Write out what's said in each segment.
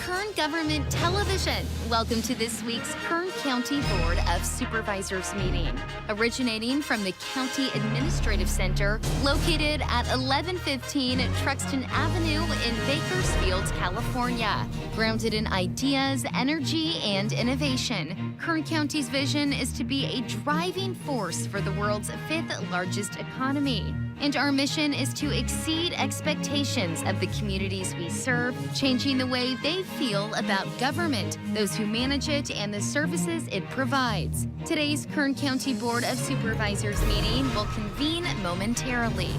Kern Government Television. Welcome to this week's Kern County Board of Supervisors meeting. Originating from the County Administrative Center, located at 1115 Truxton Avenue in Bakersfield, California. Grounded in ideas, energy, and innovation, Kern County's vision is to be a driving force for the world's fifth largest economy. And our mission is to exceed expectations of the communities we serve, changing the way they feel about government, those who manage it, and the services it provides. Today's Kern County Board of Supervisors meeting will convene momentarily.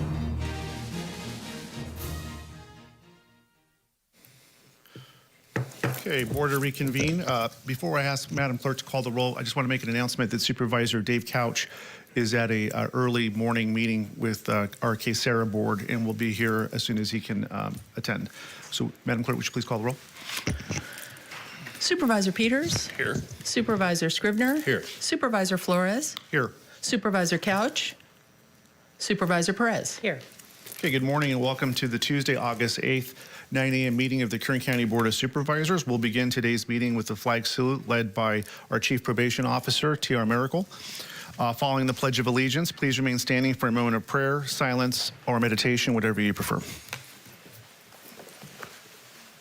Okay, board to reconvene. Before I ask Madam Clerk to call the roll, I just want to make an announcement that Supervisor Dave Couch is at a early morning meeting with our KSARA board and will be here as soon as he can attend. So, Madam Clerk, would you please call the roll? Supervisor Peters. Here. Supervisor Scribner. Here. Supervisor Flores. Here. Supervisor Couch. Supervisor Perez. Here. Okay, good morning and welcome to the Tuesday, August 8th, 9 a.m. meeting of the Kern County Board of Supervisors. We'll begin today's meeting with the flag salute led by our Chief Probation Officer, T.R. Miracle. Following the Pledge of Allegiance, please remain standing for a moment of prayer, silence, or meditation, whatever you prefer.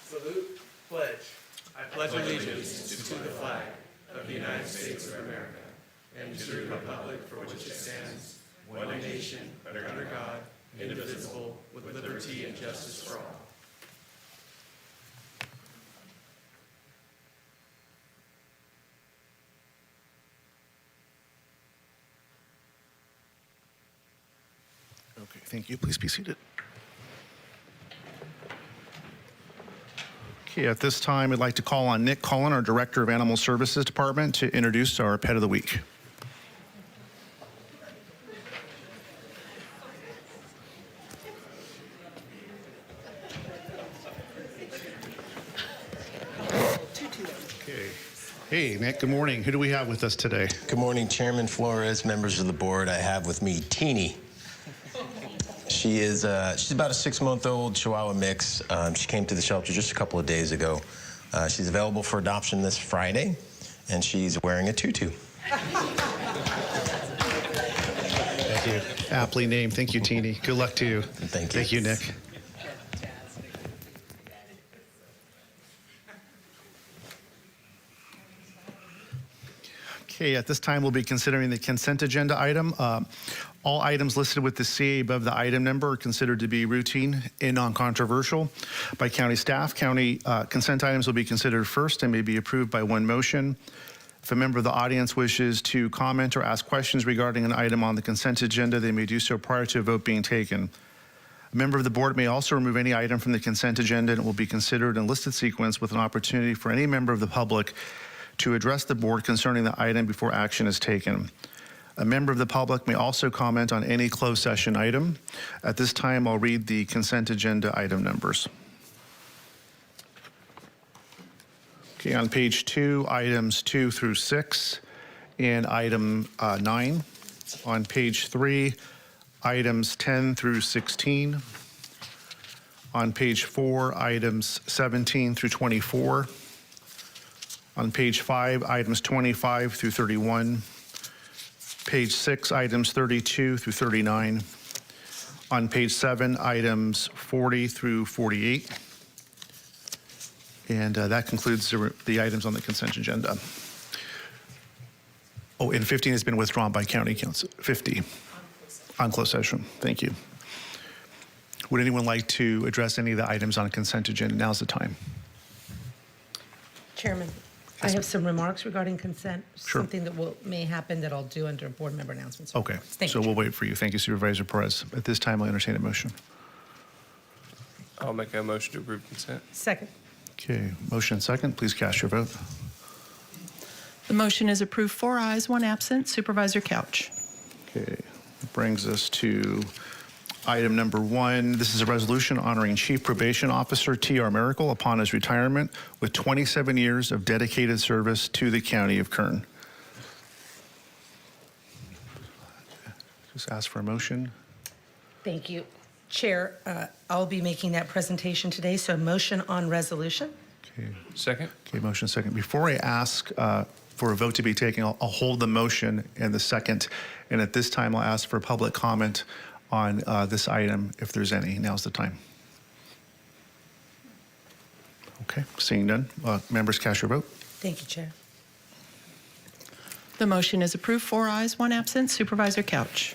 Salute, pledge. I pledge allegiance to the flag of the United States of America and to the republic for which it stands, one nation, under God, indivisible, with liberty and justice for all. Okay, thank you. Please be seated. Okay, at this time, I'd like to call on Nick Cullen, our Director of Animal Services Department, to introduce our Pet of the Week. Okay. Hey, Nick, good morning. Who do we have with us today? Good morning, Chairman Flores, members of the board. I have with me Teeny. She's about a 6-month-old Chihuahua mix. She came to the shelter just a couple of days ago. She's available for adoption this Friday, and she's wearing a tutu. Thank you. Aptly named. Thank you, Teeny. Good luck to you. Thank you. Thank you, Nick. Okay, at this time, we'll be considering the consent agenda item. All items listed with the CA above the item number are considered to be routine and non-controversial by county staff. County consent items will be considered first and may be approved by one motion. If a member of the audience wishes to comment or ask questions regarding an item on the consent agenda, they may do so prior to a vote being taken. A member of the board may also remove any item from the consent agenda and it will be considered in listed sequence with an opportunity for any member of the public to address the board concerning the item before action is taken. A member of the public may also comment on any closed session item. At this time, I'll read the consent agenda item numbers. Okay, on page 2, items 2 through 6, and item 9. On page 3, items 10 through 16. On page 4, items 17 through 24. On page 5, items 25 through 31. Page 6, items 32 through 39. On page 7, items 40 through 48. And that concludes the items on the consent agenda. Oh, and 15 has been withdrawn by county council. 50 on closed session. Thank you. Would anyone like to address any of the items on consent agenda? Now's the time. Chairman, I have some remarks regarding consent. Sure. Something that may happen that I'll do under board member announcements. Okay, Thank so you, we'll wait for you. Thank you, Supervisor Perez. At this time, I'll entertain a motion. I'll make a motion to approve consent. Second. Okay, motion second. Please cast your vote. The motion is approved, 4 ayes, 1 absent. Supervisor Couch. Okay, brings us to item number 1. This is a resolution honoring Chief Probation Officer T.R. Miracle upon his retirement with 27 years of dedicated service to the County of Kern. Just ask for a motion. Thank you. Chair, I'll be making that presentation today, so a motion on resolution. Second? Okay, motion second. Before I ask for a vote to be taken, I'll hold the motion and the second. And at this time, I'll ask for public comment on this item, if there's any. Now's the time. Okay, seeing none. Members, cast your vote. Thank you, Chair. The motion is approved. 4 ayes, 1 absent. Supervisor Couch.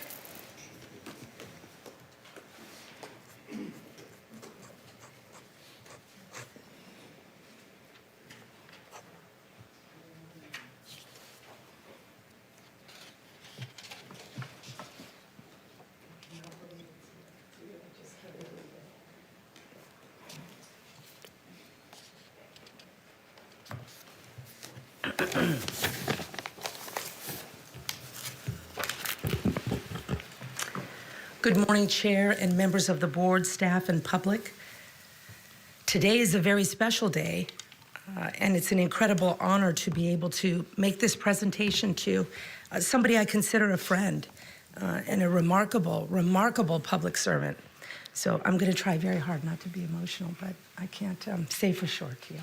Good morning, Chair and members of the board, staff, and public. Today is a very special day, and it's an incredible honor to be able to make this presentation to somebody I consider a friend and a remarkable, remarkable public servant. So I'm going to try very hard not to be emotional, but I can't say for sure to you.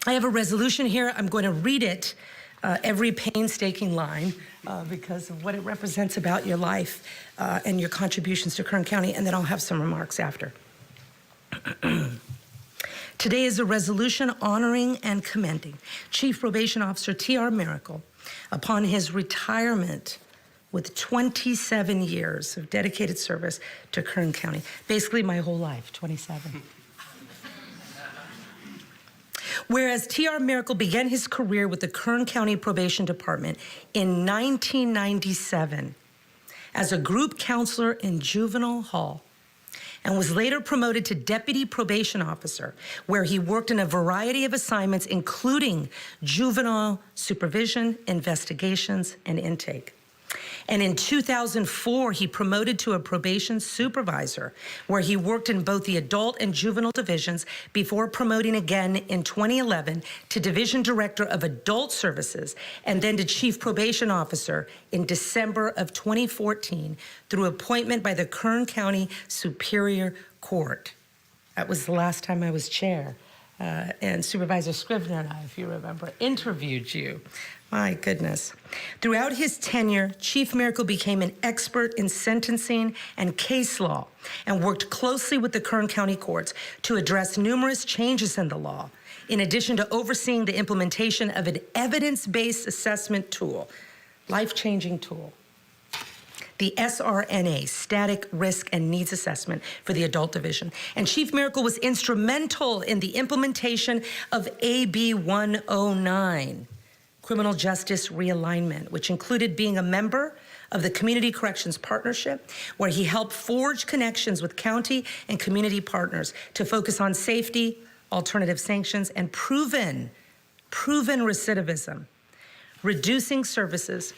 I have a resolution here. I'm going to read it, every painstaking line, because of what it represents about your life and your contributions to Kern County, and then I'll have some remarks after. Today is a resolution honoring and commending Chief Probation Officer T.R. Miracle upon his retirement with 27 years of dedicated service to Kern County. Basically my whole life, 27. Whereas T.R. Miracle began his career with the Kern County Probation Department in 1997 as a group counselor in juvenile hall and was later promoted to deputy probation officer, where he worked in a variety of assignments, including juvenile supervision, investigations, and intake. And in 2004, he promoted to a probation supervisor, where he worked in both the adult and juvenile divisions before promoting again in 2011 to division director of adult services and then to chief probation officer in December of 2014 through appointment by the Kern County Superior Court. That was the last time I was chair. And Supervisor Scrivener and I, if you remember, interviewed you. My goodness. Throughout his tenure, Chief Miracle became an expert in sentencing and case law and worked closely with the Kern County courts to address numerous changes in the law, in addition to overseeing the implementation of an evidence-based assessment tool, life-changing tool, the SRNA, Static Risk and Needs Assessment for the Adult Division. And Chief Miracle was instrumental in the implementation of AB 109, Criminal Justice Realignment, which included being a member of the Community Corrections Partnership, where he helped forge connections with county and community partners to focus on safety, alternative sanctions, and proven recidivism, reducing services.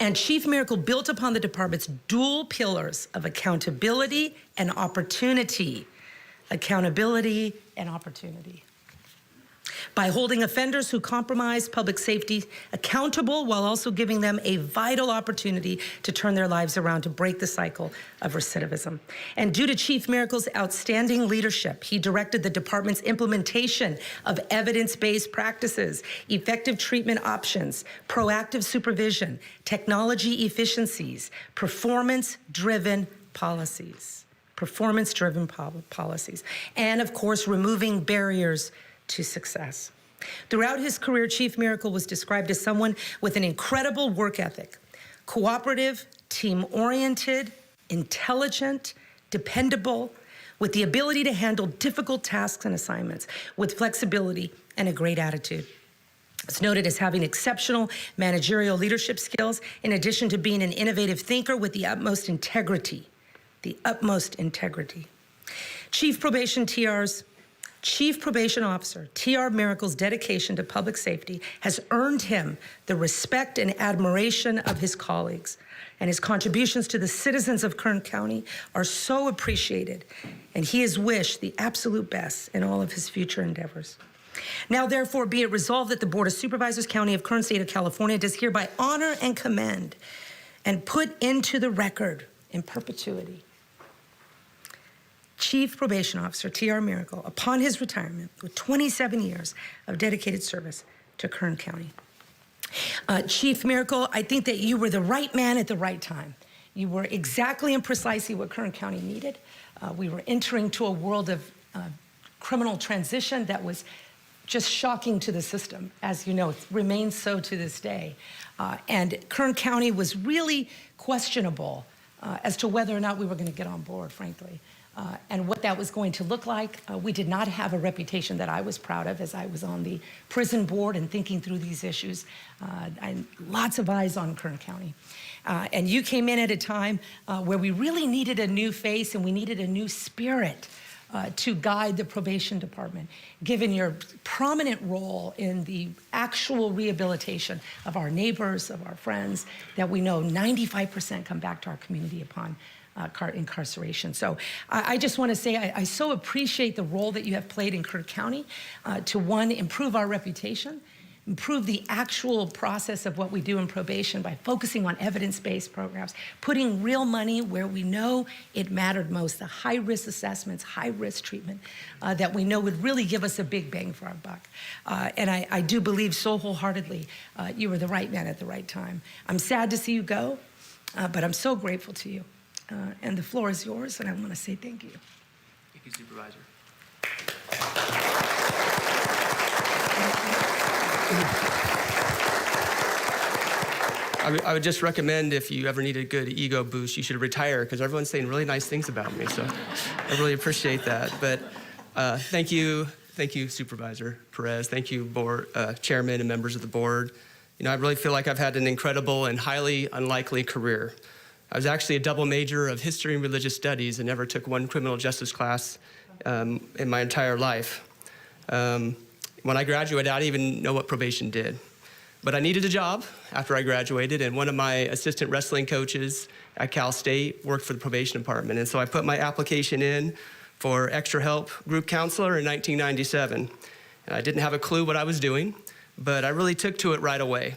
And Chief Miracle built upon the department's dual pillars of accountability and opportunity. Accountability and opportunity. By holding offenders who compromise public safety accountable while also giving them a vital opportunity to turn their lives around to break the cycle of recidivism. And due to Chief Miracle's outstanding leadership, he directed the department's implementation of evidence-based practices, effective treatment options, proactive supervision, technology efficiencies, performance-driven policies, and of course, removing barriers to success. Throughout his career, Chief Miracle was described as someone with an incredible work ethic, cooperative, team-oriented, intelligent, dependable, with the ability to handle difficult tasks and assignments with flexibility and a great attitude. It's noted as having exceptional managerial leadership skills, in addition to being an innovative thinker with the utmost integrity. Chief Probation Officer T.R. Miracle's dedication to public safety has earned him the respect and admiration of his colleagues, and his contributions to the citizens of Kern County are so appreciated, and he is wished the absolute best in all of his future endeavors. Now, therefore, be it resolved that the Board of Supervisors, County of Kern, State of California, does hereby honor and commend and put into the record in perpetuity Chief Probation Officer T.R. Miracle upon his retirement with 27 years of dedicated service to Kern County. Chief Miracle, I think that you were the right man at the right time. You were exactly and precisely what Kern County needed. We were entering to a world of criminal transition that was just shocking to the system. As you know, it remains so to this day. And Kern County was really questionable as to whether or not we were going to get on board, frankly, and what that was going to look like. We did not have a reputation that I was proud of as I was on the prison board and thinking through these issues. And lots of eyes on Kern County. And you came in at a time where we really needed a new face and we needed a new spirit to guide the probation department, given your prominent role in the actual rehabilitation of our neighbors, of our friends, that we know 95% come back to our community upon incarceration. So I just want to say I so appreciate the role that you have played in Kern County to, one, improve our reputation, improve the actual process of what we do in probation by focusing on evidence-based programs, putting real money where we know it mattered most, the high-risk assessments, high-risk treatment that we know would really give us a big bang for our buck. And I do believe so wholeheartedly you were the right man at the right time. I'm sad to see you go, but I'm so grateful to you. And the floor is yours, and I want to say thank you. Thank you, Supervisor. I would just recommend, if you ever need a good ego boost, you should retire, because everyone's saying really nice things about me, so I really appreciate that. But thank you, Supervisor Perez. Thank you, board, Chairman and members of the board. You know, I really feel like I've had an incredible and highly unlikely career. I was actually a double major of history and religious studies and never took one criminal justice class in my entire life. When I graduated, I didn't even know what probation did. But I needed a job after I graduated, and one of my assistant wrestling coaches at Cal State worked for the probation department. And so I put my application in for extra help group counselor in 1997. And I didn't have a clue what I was doing, but I really took to it right away.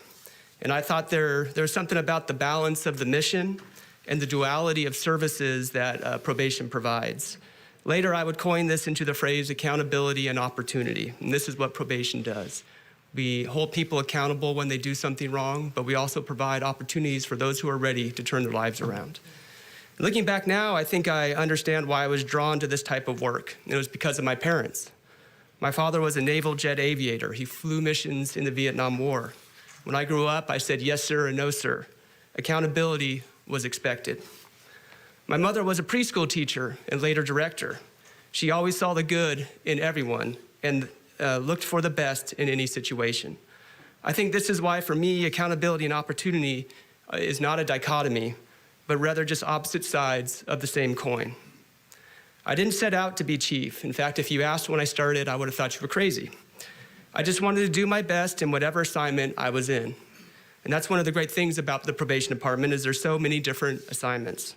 And I thought there's something about the balance of the mission and the duality of services that probation provides. Later, I would coin this into the phrase accountability and opportunity, and this is what probation does. We hold people accountable when they do something wrong, but we also provide opportunities for those who are ready to turn their lives around. Looking back now, I think I understand why I was drawn to this type of work. It was because of my parents. My father was a naval jet aviator. He flew missions in the Vietnam War. When I grew up, I said yes, sir, and no, sir. Accountability was expected. My mother was a preschool teacher and later director. She always saw the good in everyone and looked for the best in any situation. I think this is why, for me, accountability and opportunity is not a dichotomy, but rather just opposite sides of the same coin. I didn't set out to be chief. In fact, if you asked when I started, I would have thought you were crazy. I just wanted to do my best in whatever assignment I was in. And that's one of the great things about the probation department, is there's so many different assignments.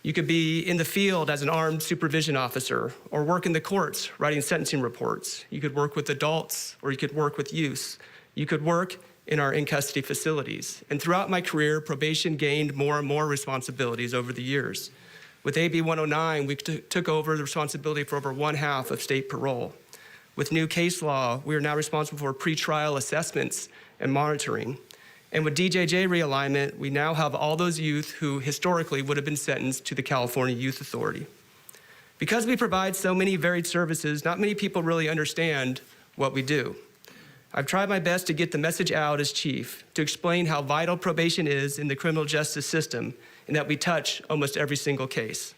You could be in the field as an armed supervision officer, or work in the courts writing sentencing reports. You could work with adults, or you could work with youth. You could work in our in-custody facilities. And throughout my career, probation gained more and more responsibilities over the years. With AB 109, we took over the responsibility for over 1/2 of state parole. With new case law, we are now responsible for pretrial assessments and monitoring. And with DJJ realignment, we now have all those youth who historically would have been sentenced to the California Youth Authority. Because we provide so many varied services, not many people really understand what we do. I've tried my best to get the message out as chief, to explain how vital probation is in the criminal justice system, and that we touch almost every single case.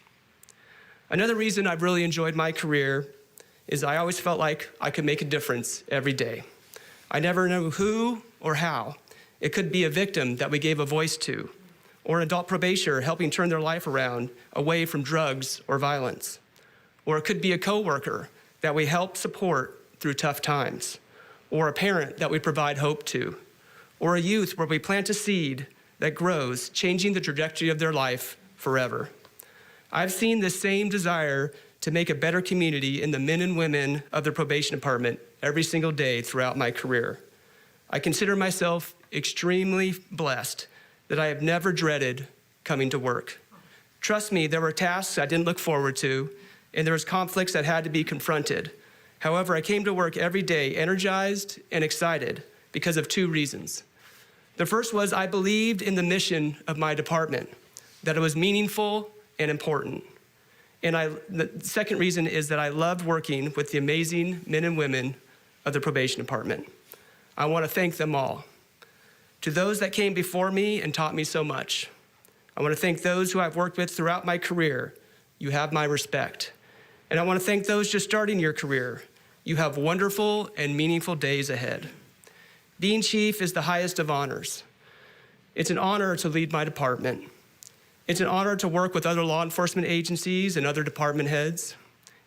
Another reason I've really enjoyed my career is I always felt like I could make a difference every day. I never knew who or how. It could be a victim that we gave a voice to, or an adult probationer helping turn their life around away from drugs or violence. Or it could be a coworker that we help support through tough times, or a parent that we provide hope to, or a youth where we plant a seed that grows, changing the trajectory of their life forever. I've seen the same desire to make a better community in the men and women of the probation department every single day throughout my career. I consider myself extremely blessed that I have never dreaded coming to work. Trust me, there were tasks I didn't look forward to, and there was conflicts that had to be confronted. However, I came to work every day energized and excited because of two reasons. The first was I believed in the mission of my department, that it was meaningful and important. And the second reason is that I loved working with the amazing men and women of the probation department. I want to thank them all. To those that came before me and taught me so much, I want to thank those who I've worked with throughout my career. You have my respect. And I want to thank those just starting your career. You have wonderful and meaningful days ahead. Being chief is the highest of honors. It's an honor to lead my department. It's an honor to work with other law enforcement agencies and other department heads.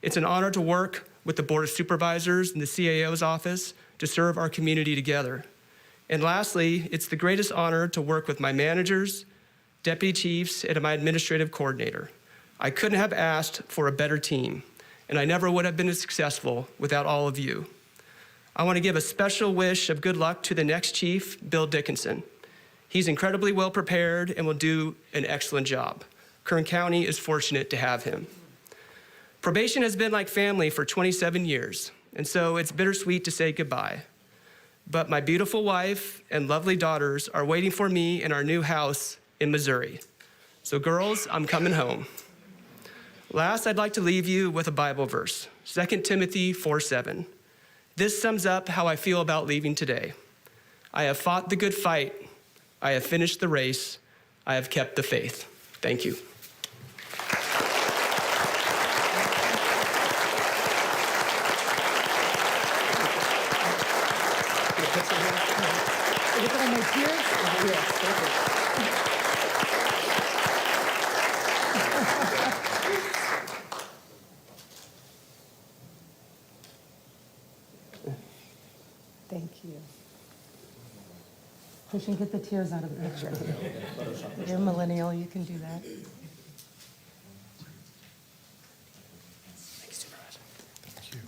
It's an honor to work with the Board of Supervisors and the CAO's office to serve our community together. And lastly, it's the greatest honor to work with my managers, deputy chiefs, and my administrative coordinator. I couldn't have asked for a better team, and I never would have been as successful without all of you. I want to give a special wish of good luck to the next chief, Bill Dickinson. He's incredibly well prepared and will do an excellent job. Kern County is fortunate to have him. Probation has been like family for 27 years, and so it's bittersweet to say goodbye. But my beautiful wife and lovely daughters are waiting for me in our new house in Missouri. So girls, I'm coming home. Last, I'd like to leave you with a Bible verse, 2 Timothy 4:7. This sums up how I feel about leaving today. I have fought the good fight. I have finished the race. I have kept the faith. Thank you. Thank you. Christian, get the tears out of the picture. You're a millennial, you can do that. Thank you.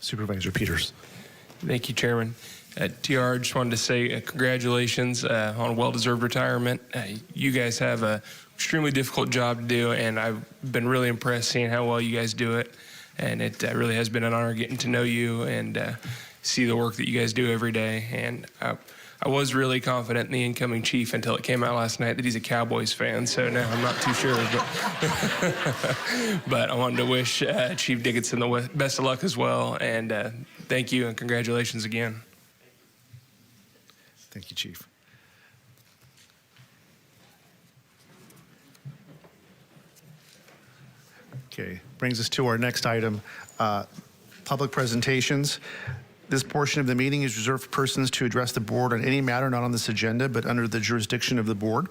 Supervisor Peters. Thank you, Chairman. TR, just wanted to say congratulations on a well-deserved retirement. You guys have an extremely difficult job to do, and I've been really impressed seeing how well you guys do it. And it really has been an honor getting to know you and see the work that you guys do every day. And I was really confident in the incoming chief until it came out last night that he's a Cowboys fan, so now I'm not too sure. But I wanted to wish Chief Dickinson the best of luck as well, and thank you and congratulations again. Thank you, Chief. Okay, brings us to our next item, public presentations. This portion of the meeting is reserved for persons to address the board on any matter not on this agenda, but under the jurisdiction of the board.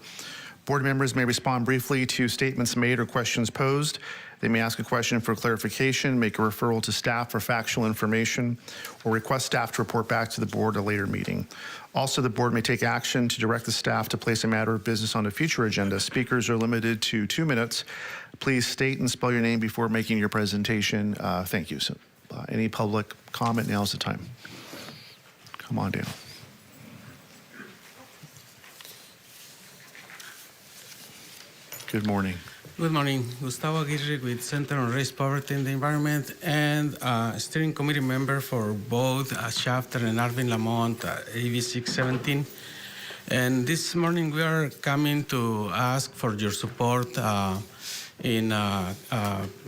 Board members may respond briefly to statements made or questions posed. They may ask a question for clarification, make a referral to staff for factual information, or request staff to report back to the board at a later meeting. Also, the board may take action to direct the staff to place a matter of business on a future agenda. Speakers are limited to 2 minutes. Please state and spell your name before making your presentation. Thank you. So, any public comment, now's the time. Come on down. Good morning. Good morning. Gustavo Aguirre with Center on Race, Poverty, and the Environment, and steering committee member for both Shafter and Arvin Lamont, AB 617. And this morning we are coming to ask for your support in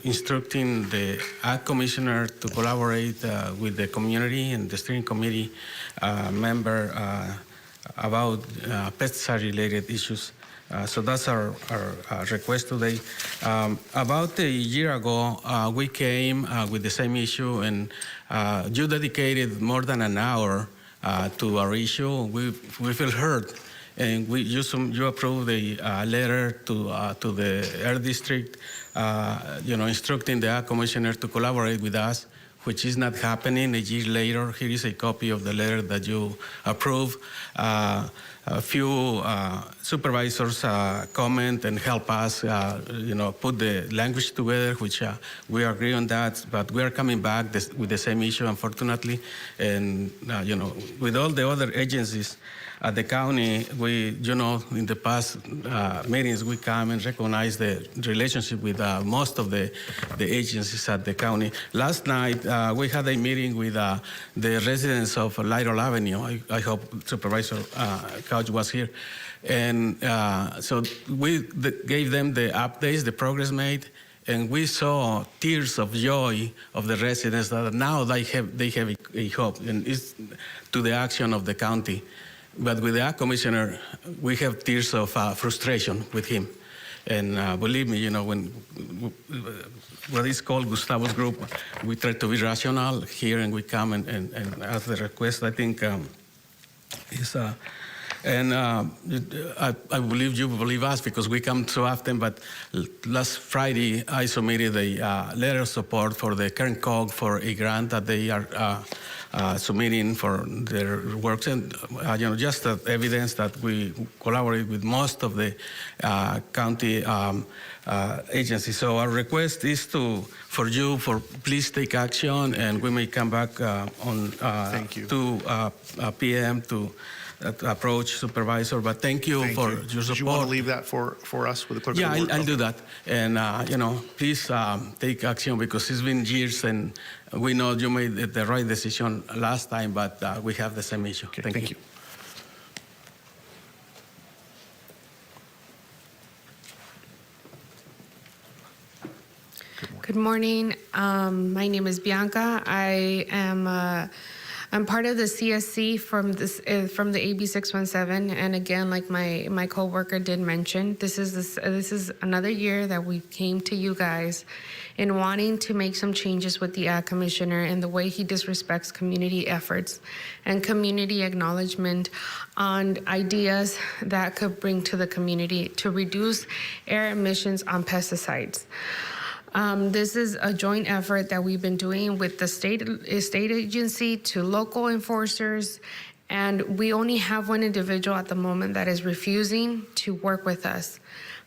instructing the Ag Commissioner to collaborate with the community and the steering committee member about pesticide-related issues. So that's our request today. About a year ago, we came with the same issue, and you dedicated more than an hour to our issue. We feel hurt, and you approved a letter to the Air District, instructing the Ag Commissioner to collaborate with us, which is not happening a year later. Here is a copy of the letter that you approve. A few supervisors comment and help us, put the language together, which we agree on that. But we are coming back with the same issue, unfortunately. And with all the other agencies at the county, in the past meetings, we come and recognize the relationship with most of the agencies at the county. Last night, we had a meeting with the residents of Lytle Avenue. I hope Supervisor Couch was here. And so we gave them the updates, the progress made, and we saw tears of joy of the residents that now they have a hope, and it's to the action of the county. But with the Ag Commissioner, we have tears of frustration with him. And believe me, when what is called Gustavo's group, we try to be rational here, and we come and ask the request. I think is, and I believe you believe us because we come so often. But last Friday, I submitted a letter of support for the Kern COG for a grant that they are submitting for their works, and just evidence that we collaborate with most of the county agencies. So our request is for please take action, and we may come back on 2 p.m. to approach Supervisor. But thank you for your support. Did you want to leave that for us with the clerk? Yeah, I'll do that. And please take action, because it's been years, and we know you made the right decision last time, but we have the same issue. Okay, thank you. Good morning. My name is Bianca. I'm part of the CSC from the AB 617, and again, like my coworker did mention, this is another year that we came to you guys in wanting to make some changes with the Ag Commissioner and the way he disrespects community efforts and community acknowledgement on ideas that could bring to the community to reduce air emissions on pesticides. This is a joint effort that we've been doing with the state agency to local enforcers, and we only have one individual at the moment that is refusing to work with us.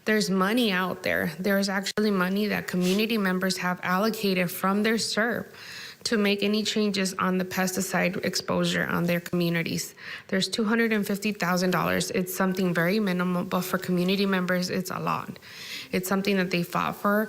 There's money out there. There's actually money that community members have allocated from their SERP to make any changes on the pesticide exposure on their communities. There's $250,000. It's something very minimal, but for community members, it's a lot. It's something that they fought for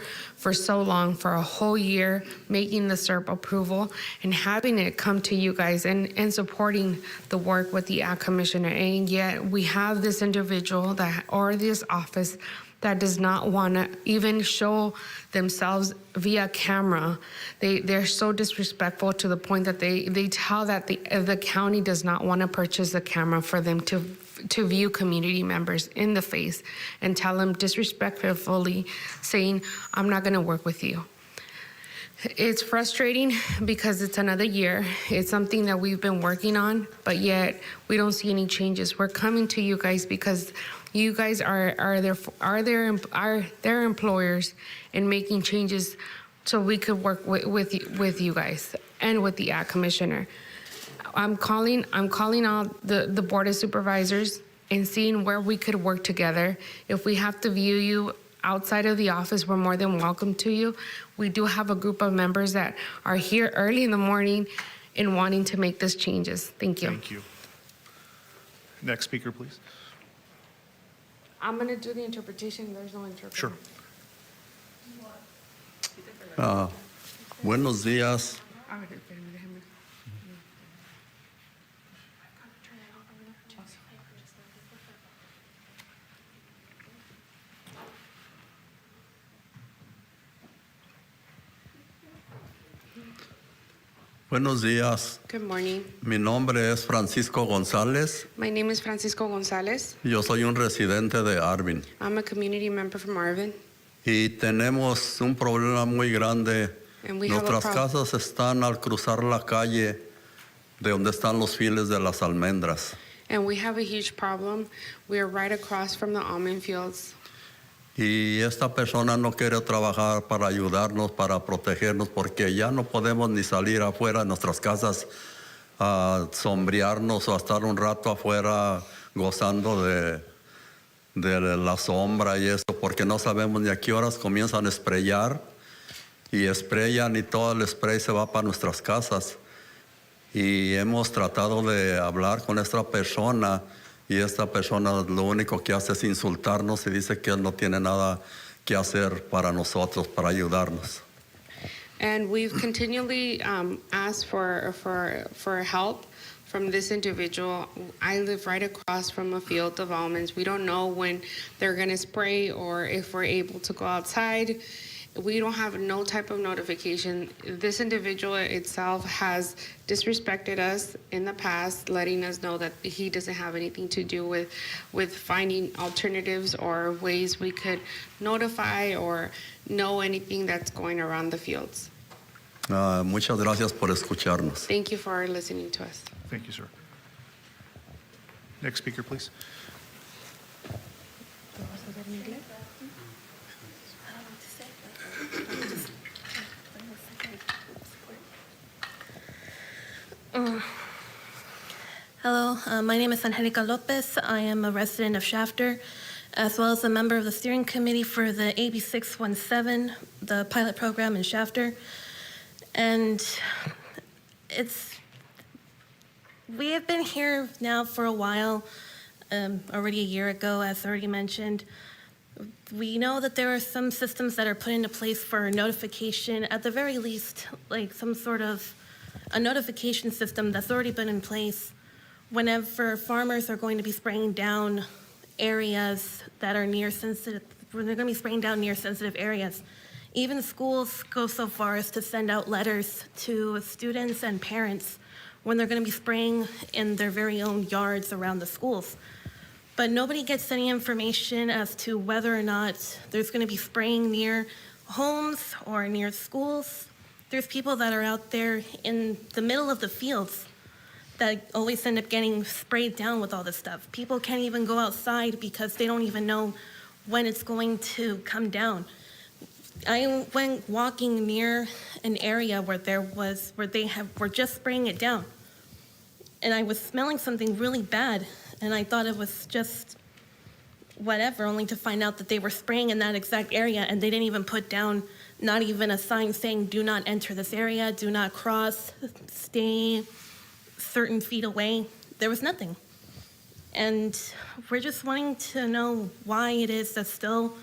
so long, for a whole year, making the SERP approval and having it come to you guys and supporting the work with the Ag Commissioner. And yet we have this individual or this office that does not want to even show themselves via camera. They're so disrespectful to the point that they tell that the county does not want to purchase the camera for them to view community members in the face and tell them disrespectfully, saying, I'm not going to work with you. It's frustrating because it's another year. It's something that we've been working on, but yet we don't see any changes. We're coming to you guys because you guys are their employers in making changes so we could work with you guys and with the Ag Commissioner. I'm calling out the Board of Supervisors and seeing where we could work together. If we have to view you outside of the office, we're more than welcome to you. We do have a group of members that are here early in the morning in wanting to make these changes. Thank you. Thank you. Next speaker, please. I'm going to do the interpretation. There's no interpreter. Sure. Buenos días. Buenos días. Good morning. Mi nombre es Francisco González. My name is Francisco González. Yo soy un residente de Arvin. I'm a community member from Arvin. Y tenemos un problema muy grande. And we have a Nuestras casas están al cruzar la calle de donde están los files de las almendras. And we have a huge problem. We are right across from the almond fields. Y esta persona no quiere trabajar para ayudarnos, para protegernos, porque ya no podemos ni salir afuera de nuestras casas a sombrearnos o a estar un rato afuera gozando de la sombra y eso, porque no sabemos ni a qué horas comienzan a sprayar y sprayan y todo el spray se va para nuestras casas. Y hemos tratado de hablar con esta persona y esta persona lo único que hace es insultarnos y dice que él no tiene nada que hacer para nosotros, para ayudarnos. And we've continually asked for help from this individual. I live right across from a field of almonds. We don't know when they're going to spray or if we're able to go outside. We don't have no type of notification. This individual itself has disrespected us in the past, letting us know that he doesn't have anything to do with finding alternatives or ways we could notify or know anything that's going around the fields. Muchas gracias por escucharnos. Thank you for listening to us. Thank you, sir. Next speaker, please. Hello, my name is Angelica Lopez. I am a resident of Shafter, as well as a member of the steering committee for the AB 617, the pilot program in Shafter. And we have been here now for a while, already a year ago, as already mentioned. We know that there are some systems that are put into place for notification, at the very least, like some sort of a notification system that's already been in place whenever farmers are going to be spraying down areas that are near sensitive, when they're going to be spraying down near sensitive areas. Even schools go so far as to send out letters to students and parents when they're going to be spraying in their very own yards around the schools. But nobody gets any information as to whether or not there's going to be spraying near homes or near schools. There's people that are out there in the middle of the fields that always end up getting sprayed down with all this stuff. People can't even go outside because they don't even know when it's going to come down. I went walking near an area where they were just spraying it down. And I was smelling something really bad, and I thought it was just whatever, only to find out that they were spraying in that exact area, and they didn't even put down not even a sign saying, do not enter this area, do not cross, stay certain feet away. There was nothing. And we're just wanting to know why it is that still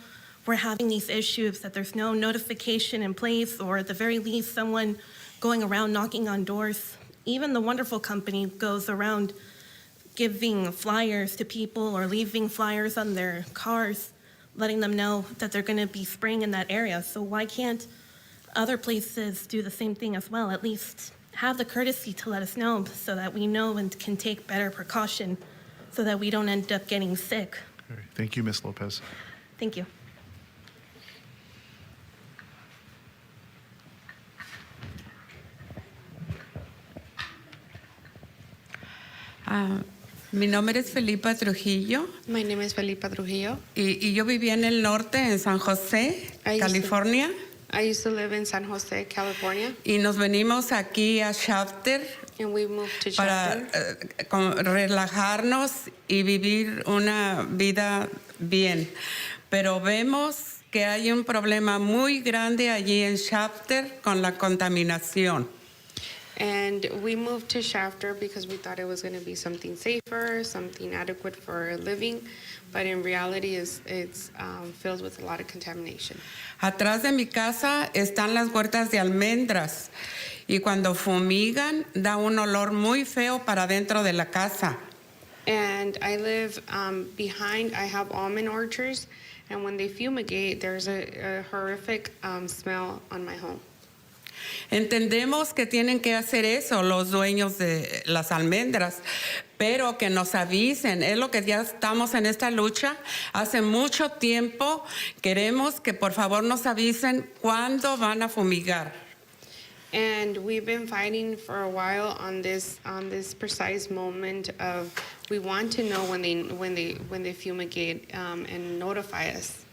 we're having these issues, that there's no notification in place, or at the very least, someone going around knocking on doors. Even the wonderful company goes around giving flyers to people or leaving flyers on their cars, letting them know that they're going to be spraying in that area. So why can't other places do the same thing as well? At least have the courtesy to let us know so that we know and can take better precaution so that we don't end up getting sick. All right. Thank you, Ms. Lopez. Thank you. Mi nombre es Felipa Trujillo. My name is Felipa Trujillo. Y yo vivía en el norte, en San José, California. I used to live in San Jose, California. Y nos venimos aquí a Shafter And we moved to para Shafter. relajarnos y vivir una vida bien. Pero vemos que hay un problema muy grande allí en Shafter con la contaminación. And we moved to Shafter because we thought it was going to be something safer, something adequate for living, but in reality it's filled with a lot of contamination. Atrás de mi casa están las huertas de almendras y cuando fumigan da un olor muy feo para dentro de la casa. And I live behind, I have almond orchards, and when they fumigate, there's a horrific smell on my home. Entendemos que tienen que hacer eso los dueños de las almendras, pero que nos avisen. Es lo que ya estamos en esta lucha. Hace mucho tiempo queremos que por favor nos avisen cuándo van a fumigar. And we've been fighting for a while on this precise moment of we want to know when they fumigate and notify us.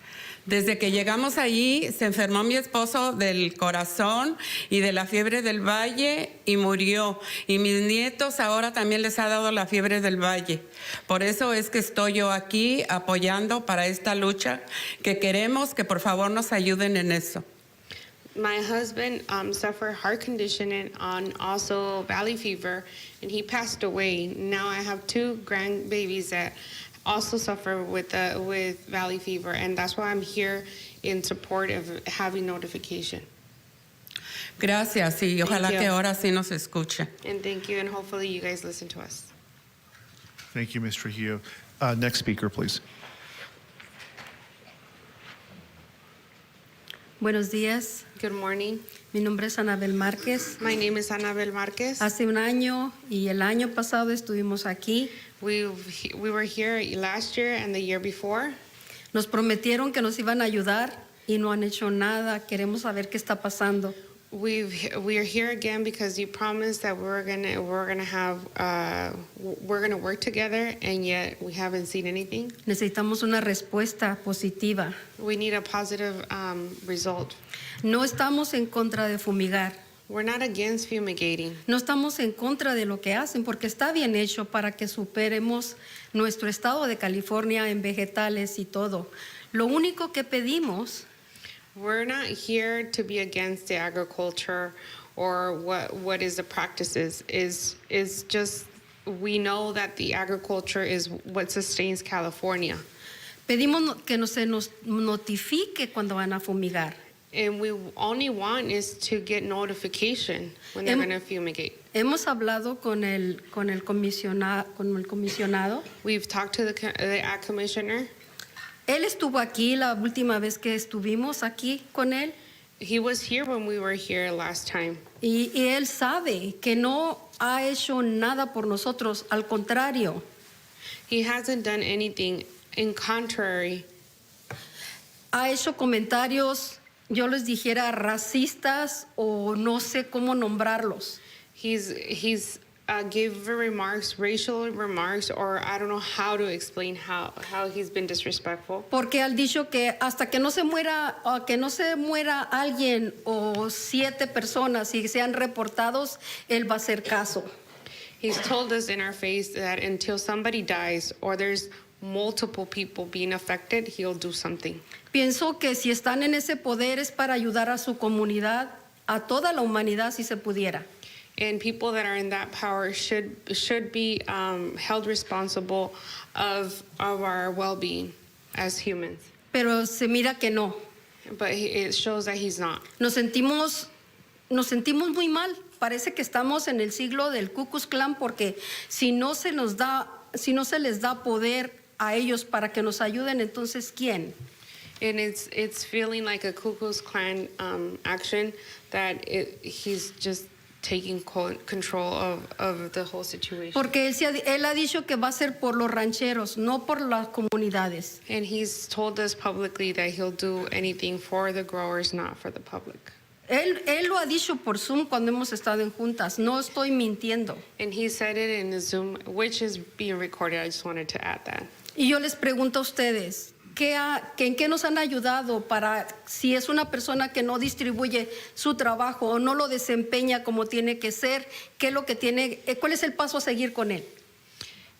Desde que llegamos allí, se enfermó mi esposo del corazón y de la fiebre del valle y murió. Y mis nietos ahora también les ha dado la fiebre del valle. Por eso es que estoy yo aquí apoyando para esta lucha, que queremos que por favor nos ayuden en eso. My husband suffered heart condition and also valley fever, and he passed away. Now I have 2 grandbabies that also suffer with valley fever, and that's why I'm here in support of having notification. Gracias y ojalá you. que ahora sí nos escuche. And thank you, and hopefully you guys listen to us. Thank you, Ms. Trujillo. Next speaker, please. Buenos días, Good morning. mi nombre es Anabel Márquez. My name is Anabel Marquez. Hace un año y el año pasado estuvimos aquí. We were here last year and the year before. Nos prometieron que nos iban a ayudar y no han hecho nada. Queremos saber qué está pasando. We are here again because you promised that we're gonna work together, and yet we haven't seen anything. Necesitamos una respuesta positiva. We need a positive result. No estamos en contra de fumigar. We're not against fumigating. No estamos en contra de lo que hacen porque está bien hecho para que superemos nuestro estado de California en vegetales y todo. Lo único que pedimos We're not here to be against the agriculture or what is the practices. Is just we know that the agriculture is what sustains California. pedimos que se nos notifique cuando van a fumigar. And we only want is to get notification when they're going to fumigate. Hemos hablado con el comisionado. We've talked to the ag commissioner. Él estuvo aquí la última vez que estuvimos aquí con él. He was here when we were here last time. Y él sabe que no ha hecho nada por nosotros, al contrario. He hasn't done anything. In contrary, Ha hecho comentarios, yo les dijera, racistas o no sé cómo nombrarlos. he's gave remarks, racial remarks, or I don't know how to explain how he's been disrespectful. Porque él dicho que hasta que no se muera alguien o 7 personas y sean reportados, él va a hacer caso. He's told us in our face that until somebody dies or there's multiple people being affected, he'll do something. Pienso que si están en ese poder es para ayudar a su comunidad, a toda la humanidad si se pudiera. And people that are in that power should be held responsible of our well-being as humans. Pero se mira que no. But it shows that he's not. Nos sentimos muy mal. Parece que estamos en el siglo del Ku Klux Klan porque si no se les da poder a ellos para que nos ayuden, entonces ¿quién? And it's feeling like a Ku Klux Klan action that he's just taking control of the whole situation. Porque él ha dicho que va a ser por los rancheros, no por las comunidades. And he's told us publicly that he'll do anything for the growers, not for the public. Él lo ha dicho por Zoom cuando hemos estado en juntas, no estoy mintiendo. And he said it in the Zoom, which is being recorded. I just wanted to add that. Y yo les pregunto a ustedes, ¿en qué nos han ayudado para si es una persona que no distribuye su trabajo o no lo desempeña como tiene que ser, cuál es el paso a seguir con él?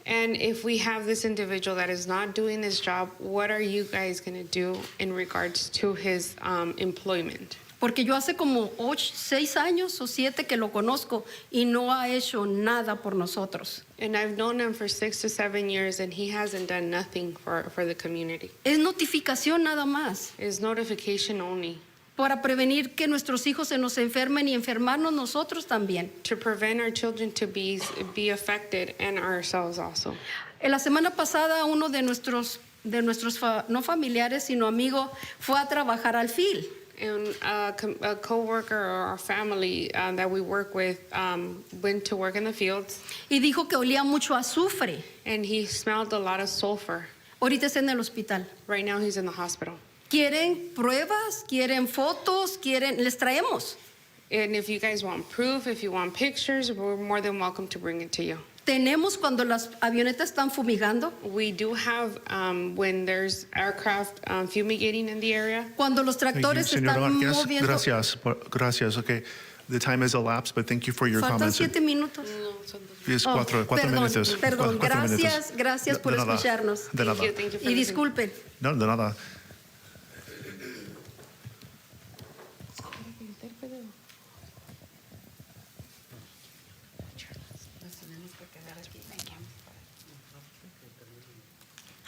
And if we have this individual that is not doing this job, what are you guys going to do in regards to his employment? Porque yo hace como 6 años o 7 que lo conozco y no ha hecho nada por nosotros. And I've known him for 6 to 7 years, and he hasn't done nothing for the community. Es notificación nada más. It's notification only. Para prevenir que nuestros hijos se nos enfermen y enfermarnos nosotros también. To prevent our children to be affected and ourselves also. En la semana pasada uno de nuestros no familiares sino amigo fue a trabajar al field. And a co-worker or our family that we work with went to work in the fields. Y dijo que olía mucho a azufre. And he smelled a lot of sulfur. Ahorita está en el hospital. Right now he's in the hospital. ¿Quieren pruebas? ¿Quieren fotos? Les traemos. And if you guys want proof, if you want pictures, we're more than welcome to bring it to you. Tenemos cuando las avionetas están fumigando, We do have, when there's aircraft fumigating in the area. cuando los Thank you, tractores Senora están Vargas. moviendo. Gracias. Okay. The time has elapsed, but thank you for your Faltan comments. 7 minutos. Es Oh, cuatro perdón, minutos. perdón. Cuatro Gracias, minutos. gracias por De nada. escucharnos. De nada. Thank you for Y listening. disculpen. No, de nada.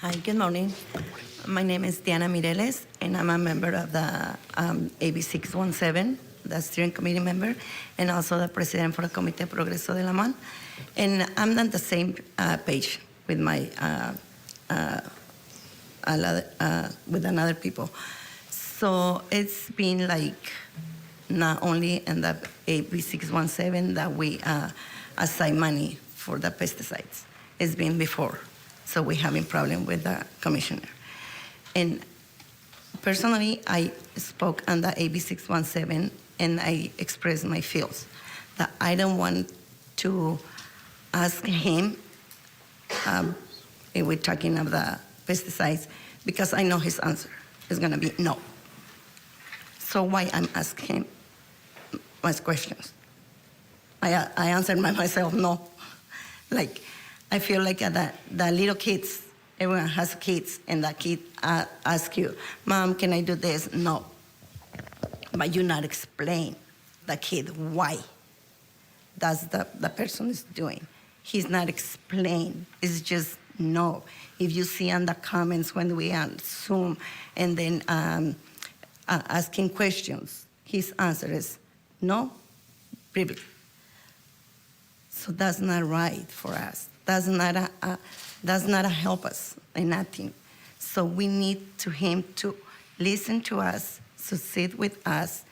Hi, good morning. My name is Diana Mireles, and I'm a member of the AB 617, the steering committee member, and also the president for the Comité Progreso de la MAN. And I'm on the same page with my with another people. So it's been like not only in the AB 617 that we assign money for the pesticides. It's been before. So we're having problem with the commissioner. And personally, I spoke on the AB 617 and I expressed my feels that I don't want to ask him if we're talking of the pesticides because I know his answer is gonna be no. So why I'm asking him my questions? I answered myself no. Like, I feel like the little kids, everyone has kids, and the kid asks you, Mom, can I do this? No. But you not explain the kid why that's the person is doing. He's not explain. It's just no. If you see on the comments when we on Zoom and then asking questions, his answer is no, really. So that's not right for us. Does not help us in nothing. So we need to him to listen to us, to sit with us.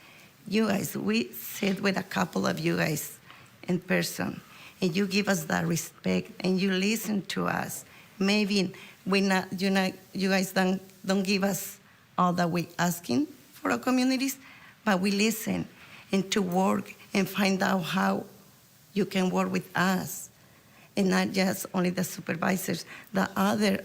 You guys, we sit with a couple of you guys in person, and you give us that respect, and you listen to us. Maybe you guys don't give us all that we're asking for our communities, but we listen and to work and find out how you can work with us. And not just only the supervisors, the other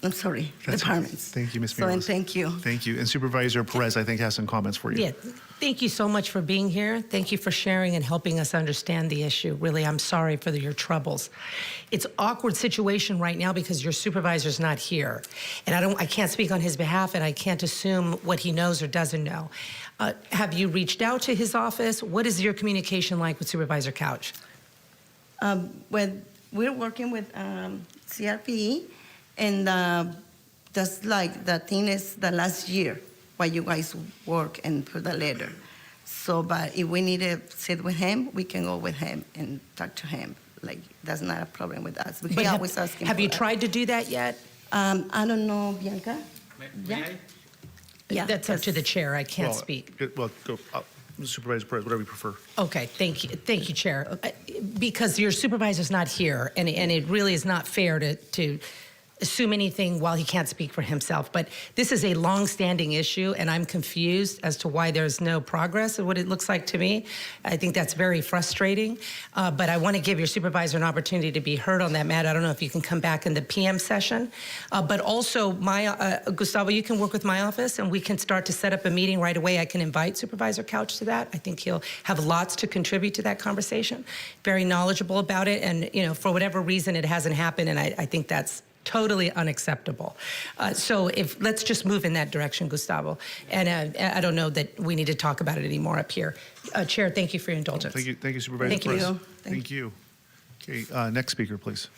departments. Thank you, Ms. So, and Mireles. thank you. Thank you. And Supervisor Perez, I think, has some comments for you. Yeah, thank you so much for being here. Thank you for sharing and helping us understand the issue. Really, I'm sorry for your troubles. It's an awkward situation right now because your supervisor's not here. And I can't speak on his behalf, and I can't assume what he knows or doesn't know. Have you reached out to his office? What is your communication like with Supervisor Couch? When we're working with CRPE, and just like the thing is the last year while you guys work and put the letter. So, but if we need to sit with him, we can go with him and talk to him. Like, that's not a problem with us. We always ask him. Have you tried to do that yet? I don't know, Bianca. May I? Yeah, That's up to the chair. I can't Well, speak. Well, go, Supervisor Perez, whatever you prefer. Okay, thank you, Chair. Because your supervisor's not here, and it really is not fair to assume anything while he can't speak for himself. But this is a long-standing issue, and I'm confused as to why there's no progress of what it looks like to me. I think that's very frustrating. But I want to give your supervisor an opportunity to be heard on that matter. I don't know if you can come back in the PM session. But also, Gustavo, you can work with my office, and we can start to set up a meeting right away. I can invite Supervisor Couch to that. I think he'll have lots to contribute to that conversation. Very knowledgeable about it, and for whatever reason, it hasn't happened, and I think that's totally unacceptable. So let's just move in that direction, Gustavo. And I don't know that we need to talk about it anymore up here. Chair, thank you for your indulgence. Thank you, Supervisor Thank Perez. you. Thank you. Okay, next speaker, please.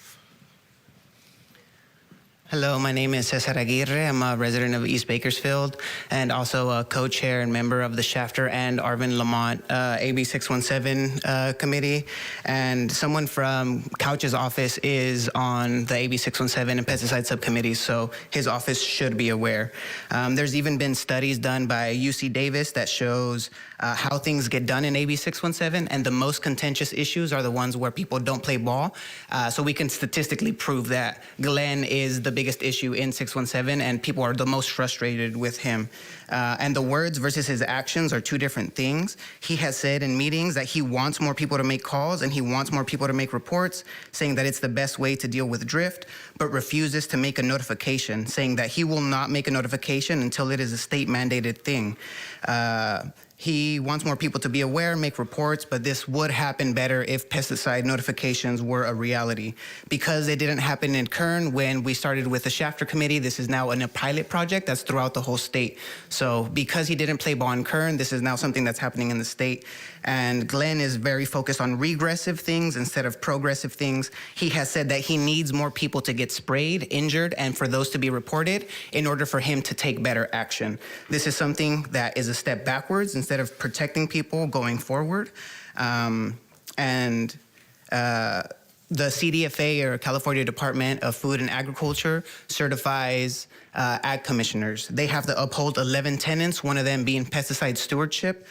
Hello, my name is Cesar Aguirre. I'm a resident of East Bakersfield and also a co-chair and member of the Shafter and Arvin Lamont AB 617 committee. And someone from Couch's office is on the AB 617 and pesticide subcommittees, so his office should be aware. There's even been studies done by UC Davis that shows how things get done in AB 617, and the most contentious issues are the ones where people don't play ball. So we can statistically prove that Glenn is the biggest issue in 617, and people are the most frustrated with him. And the words versus his actions are two different things. He has said in meetings that he wants more people to make calls and he wants more people to make reports, saying that it's the best way to deal with drift, but refuses to make a notification, saying that he will not make a notification until it is a state-mandated thing. He wants more people to be aware, make reports, but this would happen better if pesticide notifications were a reality. Because it didn't happen in Kern when we started with the Shafter Committee, this is now a pilot project that's throughout the whole state. So because he didn't play ball in Kern, this is now something that's happening in the state. And Glenn is very focused on regressive things instead of progressive things. He has said that he needs more people to get sprayed, injured, and for those to be reported in order for him to take better action. This is something that is a step backwards instead of protecting people going forward. The CDFA, or California Department of Food and Agriculture, certifies ag commissioners. They have to uphold 11 tenets, one of them being pesticide stewardship.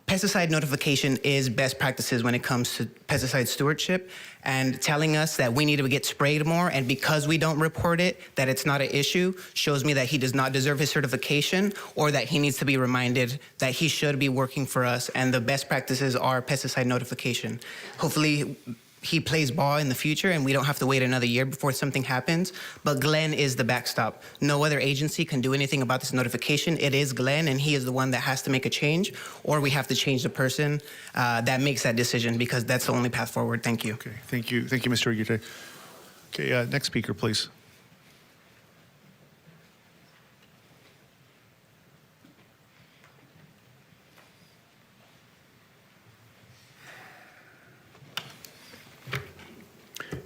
Pesticide notification is best practices when it comes to pesticide stewardship, and telling us that we need to get sprayed more, and because we don't report it, that it's not an issue, shows me that he does not deserve his certification, or that he needs to be reminded that he should be working for us, and the best practices are pesticide notification. Hopefully, he plays ball in the future and we don't have to wait another year before something happens, but Glenn is the backstop. No other agency can do anything about this notification. It is Glenn, and he is the one that has to make a change, or we have to change the person that makes that decision, because that's the only path forward. Thank you. Okay, thank you, Mr. Aguirre. Okay, next speaker, please.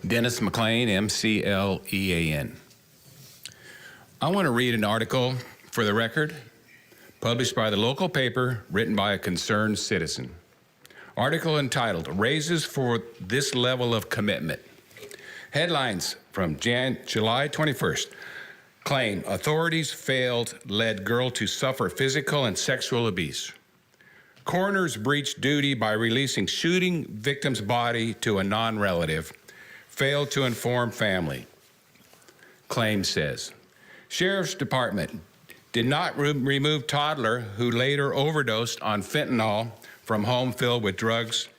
Dennis McLean, MCLEAN. I want to read an article for the record, published by the local paper, written by a concerned citizen. Article entitled, "Raises for This Level of Commitment." Headlines from July 21st. Claim, authorities failed, led girl to suffer physical and sexual abuse. Coroners breached duty by releasing shooting victim's body to a non-relative. Failed to inform family. Claim says, Sheriff's Department did not remove toddler who later overdosed on fentanyl from home filled with drugs.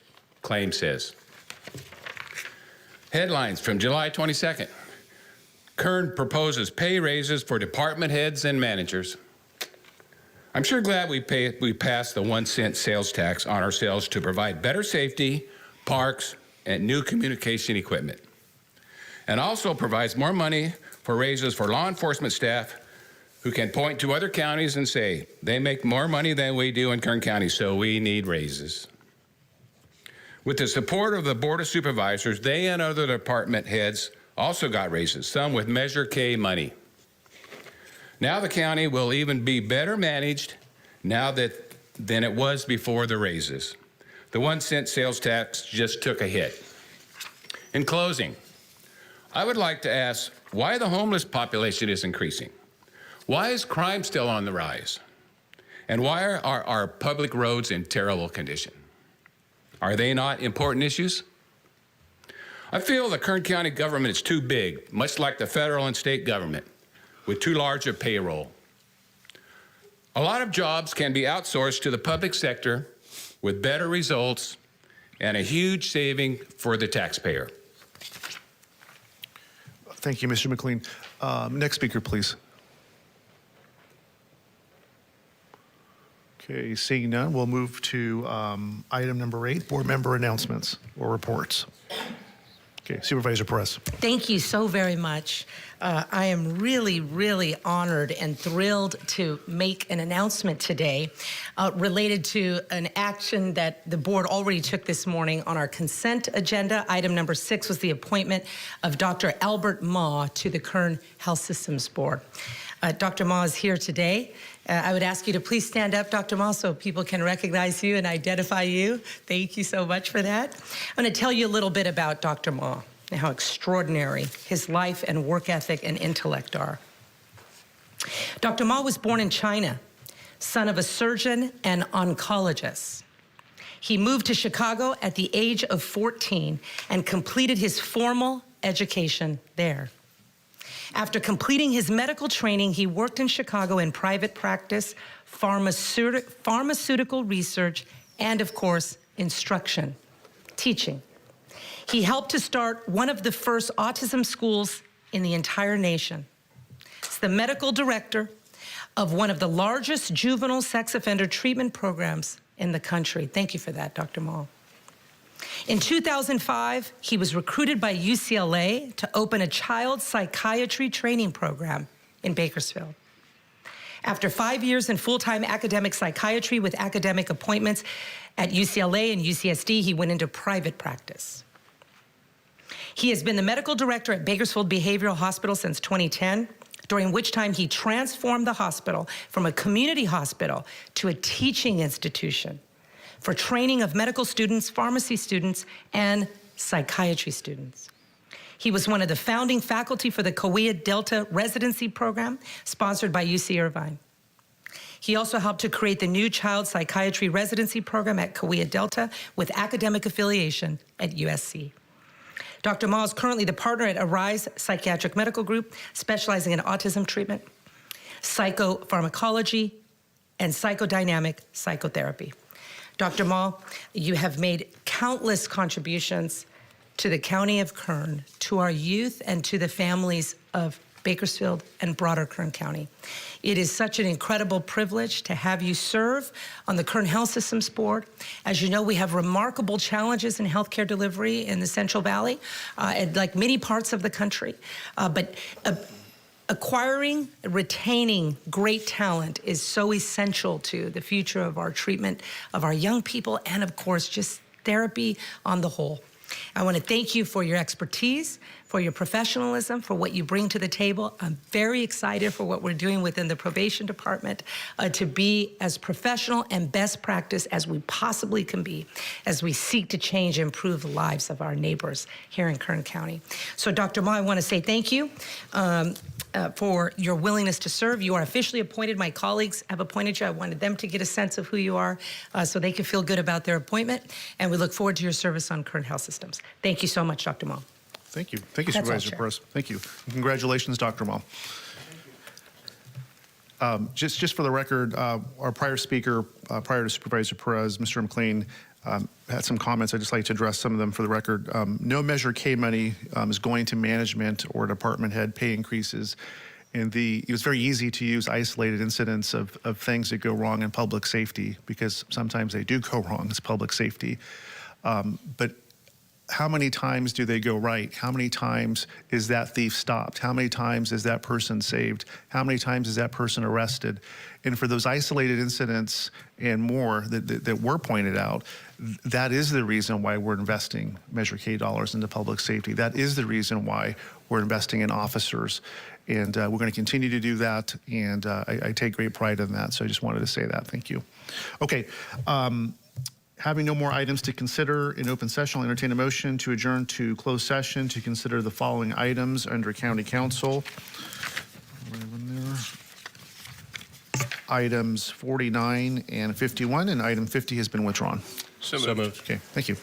Claim says. Headlines from July 22nd. Kern proposes pay raises for department heads and managers. I'm sure glad we passed the 1 cent sales tax on our sales to provide better safety, parks, and new communication equipment. And also provides more money for raises for law enforcement staff who can point to other counties and say, they make more money than we do in Kern County, so we need raises. With the support of the Board of Supervisors, they and other department heads also got raises, some with Measure K money. Now the county will even be better managed now than it was before the raises. The 1 cent sales tax just took a hit. In closing, I would like to ask why the homeless population is increasing. Why is crime still on the rise? And why are our public roads in terrible condition? Are they not important issues? I feel the Kern County government is too big, much like the federal and state government, with too large a payroll. A lot of jobs can be outsourced to the public sector with better results and a huge saving for the taxpayer. Thank you, Mr. McLean. Next speaker, please. Okay, seeing none, we'll move to item number 8, board member announcements or reports. Okay, Supervisor Perez. Thank you so very much. I am really, really honored and thrilled to make an announcement today related to an action that the board already took this morning on our consent agenda. Item number 6 was the appointment of Dr. Albert Ma to the Kern Health Systems Board. Dr. Ma is here today. I would ask you to please stand up, Dr. Ma, so people can recognize you and identify you. Thank you so much for that. I'm going to tell you a little bit about Dr. Ma and how extraordinary his life and work ethic and intellect are. Dr. Ma was born in China, son of a surgeon and oncologist. He moved to Chicago at the age of 14 and completed his formal education there. After completing his medical training, he worked in Chicago in private practice, pharmaceutical research, and of course, instruction, teaching. He helped to start one of the first autism schools in the entire nation. He's the medical director of one of the largest juvenile sex offender treatment programs in the country. Thank you for that, Dr. Mall. In 2005, he was recruited by UCLA to open a child psychiatry training program in Bakersfield. After 5 years in full-time academic psychiatry with academic appointments at UCLA and UCSD, he went into private practice. He has been the medical director at Bakersfield Behavioral Hospital since 2010, during which time he transformed the hospital from a community hospital to a teaching institution for training of medical students, pharmacy students, and psychiatry students. He was one of the founding faculty for the Kauai Delta residency program, sponsored by UC Irvine. He also helped to create the new child psychiatry residency program at Kauai Delta with academic affiliation at USC. Dr. Ma is currently the partner at Arise Psychiatric Medical Group, specializing in autism treatment, psychopharmacology, and psychodynamic psychotherapy. Dr. Ma, you have made countless contributions to the County of Kern, to our youth, and to the families of Bakersfield and broader Kern County. It is such an incredible privilege to have you serve on the Kern Health Systems Board. As you know, we have remarkable challenges in healthcare delivery in the Central Valley, and like many parts of the country. But acquiring, retaining great talent is so essential to the future of our treatment of our young people and, of course, just therapy on the whole. I want to thank you for your expertise, for your professionalism, for what you bring to the table. I'm very excited for what we're doing within the probation department to be as professional and best practice as we possibly can be as we seek to change and improve the lives of our neighbors here in Kern County. So, Dr. Ma, I want to say thank you for your willingness to serve. You are officially appointed. My colleagues have appointed you. I wanted them to get a sense of who you are so they can feel good about their appointment. And we look forward to your service on Kern Health Systems. Thank you so much, Dr. Ma. Thank you. Thank you, That's all, Supervisor Chair. Perez. Thank you. And congratulations, Dr. Mal. Just for the record, our prior speaker, prior to Supervisor Perez, Mr. McLean, had some comments. I'd just like to address some of them for the record. No Measure K money is going to management or department head pay increases. And it was very easy to use isolated incidents of things that go wrong in public safety, because sometimes they do go wrong as public safety. But how many times do they go right? How many times is that thief stopped? How many times is that person saved? How many times is that person arrested? And for those isolated incidents and more that were pointed out, that is the reason why we're investing Measure K dollars into public safety. That is the reason why we're investing in officers. And we're going to continue to do that. And I take great pride in that. So I just wanted to say that. Thank you. Okay. Having no more items to consider in open session, I'll entertain a motion to adjourn to closed session to consider the following items under County Council. Items 49 and 51, and item 50 has been withdrawn. So moved. Okay, thank you.